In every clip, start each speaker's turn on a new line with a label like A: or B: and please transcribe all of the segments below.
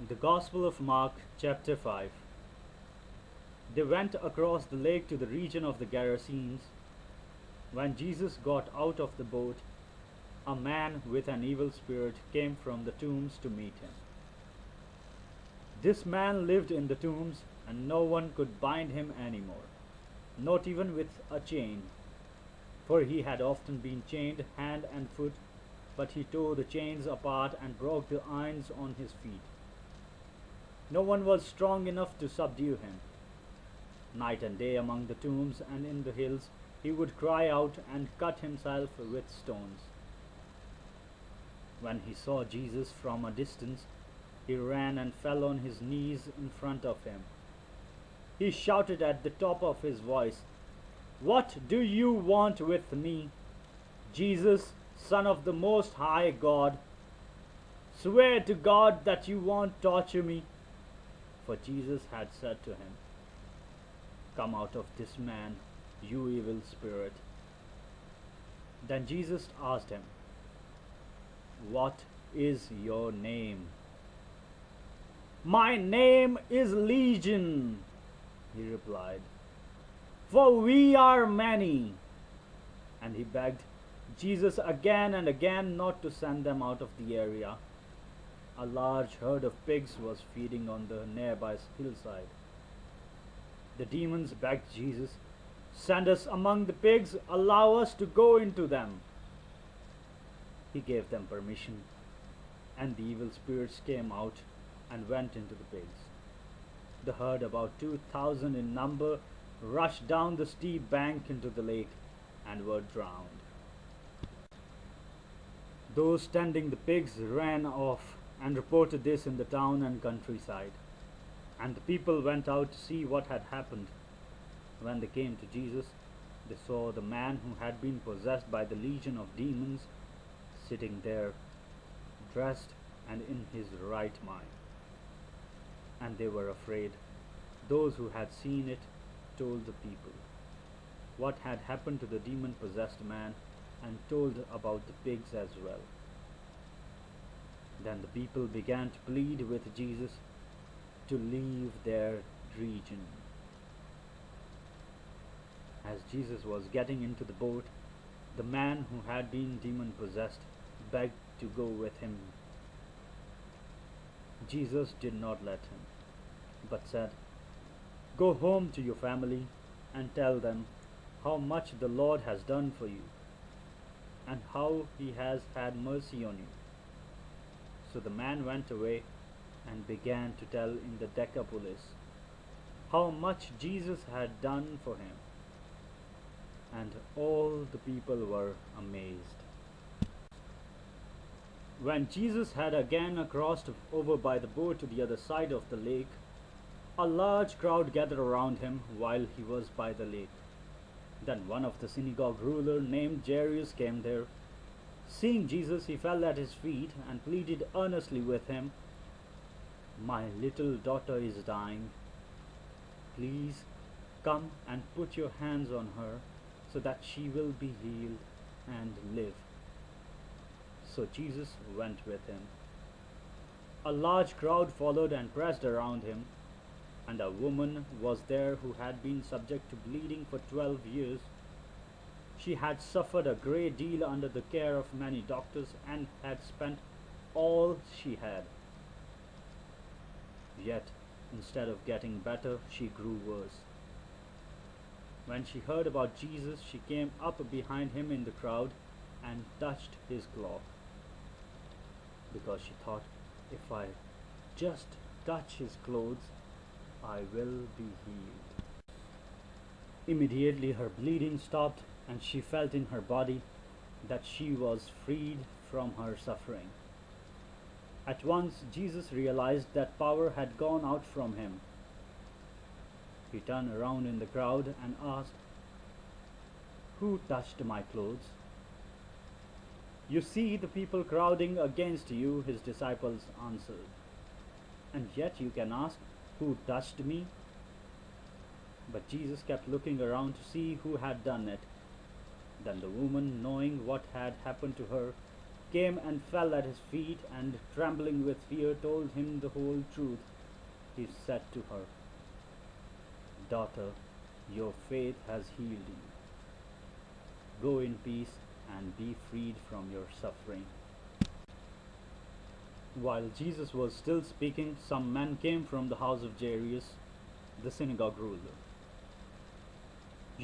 A: The Gospel of Mark, chapter 5. They went across the lake to the region of the Gerasenes. When Jesus got out of the boat, a man with an evil spirit came from the tombs to meet him. This man lived in the tombs, and no one could bind him any more, not even with a chain, for he had often been chained hand and foot, but he tore the chains apart and broke the irons on his feet. No one was strong enough to subdue him. Night and day among the tombs and in the hills, he would cry out and cut himself with stones. When he saw Jesus from a distance, he ran and fell on his knees in front of him. He shouted at the top of his voice, "What do you want with me, Jesus, Son of the Most High God? Swear to God that you won't torture me." For Jesus had said to him, "Come out of this man, you evil spirit." Then Jesus asked him, "What is your name?" "My name is Legion," he replied, "for we are many." And he begged Jesus again and again not to send them out of the area. A large herd of pigs was feeding on the nearby hillside. The demons begged Jesus, "Send us among the pigs, allow us to go into them." He gave them permission, and the evil spirits came out and went into the pigs. The herd, about 2,000 in number, rushed down the steep bank into the lake and were drowned. Those tending the pigs ran off and reported this in the town and countryside, and the people went out to see what had happened. When they came to Jesus, they saw the man who had been possessed by the legion of demons sitting there, dressed and in his right mind. And they were afraid. Those who had seen it told the people what had happened to the demon-possessed man, and told about the pigs as well. Then the people began to plead with Jesus to leave their region. As Jesus was getting into the boat, the man who had been demon-possessed begged to go with him. Jesus did not let him, but said, "Go home to your family and tell them how much the Lord has done for you, and how he has had mercy on you." So the man went away and began to tell in the Decapolis how much Jesus had done for him, and all the people were amazed. When Jesus had again crossed over by the boat to the other side of the lake, a large crowd gathered around him while he was by the lake. Then one of the synagogue ruler named Jairus came there. Seeing Jesus, he fell at his feet and pleaded earnestly with him, "My little daughter is dying. Please come and put your hands on her so that she will be healed and live." So Jesus went with him. A large crowd followed and pressed around him, and a woman was there who had been subject to bleeding for 12 years. She had suffered a great deal under the care of many doctors and had spent all she had. Yet, instead of getting better, she grew worse. When she heard about Jesus, she came up behind him in the crowd and touched his cloak, because she thought, "If I just touch his clothes, I will be healed." Immediately her bleeding stopped, and she felt in her body that she was freed from her suffering. At once Jesus realized that power had gone out from him. He turned around in the crowd and asked, "Who touched my clothes?" "You see the people crowding against you," his disciples answered. "And yet you can ask, 'Who touched me?'" But Jesus kept looking around to see who had done it. Then the woman, knowing what had happened to her, came and fell at his feet, and trembling with fear told him the whole truth. He said to her, "Daughter, your faith has healed you. Go in peace and be freed from your suffering." While Jesus was still speaking, some men came from the house of Jairus, the synagogue ruler.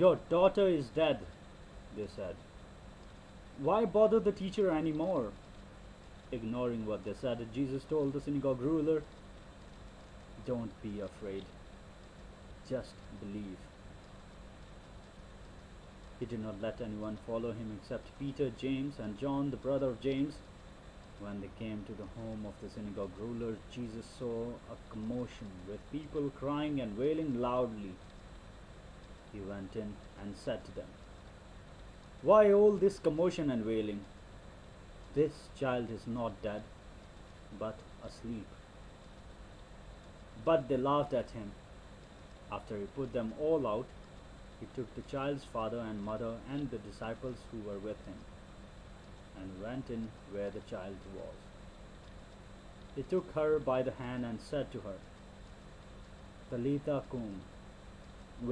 A: "Your daughter is dead," they said. "Why bother the teacher any more?" Ignoring what they said, Jesus told the synagogue ruler, "Don't be afraid. Just believe." He did not let anyone follow him except Peter, James, and John, the brother of James. When they came to the home of the synagogue ruler, Jesus saw a commotion with people crying and wailing loudly. He went in and said to them, "Why all this commotion and wailing? This child is not dead, but asleep." But they laughed at him. After he put them all out, he took the child's father and mother and the disciples who were with him, and went in where the child was. He took her by the hand and said to her, "Talitha cum,"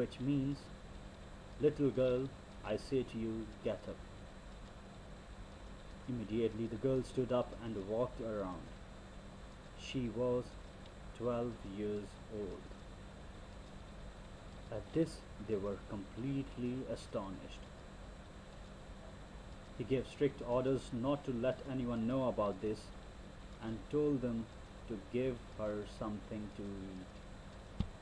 A: which means, "Little girl, I say to you, get up." Immediately the girl stood up and walked around. She was 12 years old. At this they were completely astonished. He gave strict orders not to let anyone know about this, and told them to give her something to eat.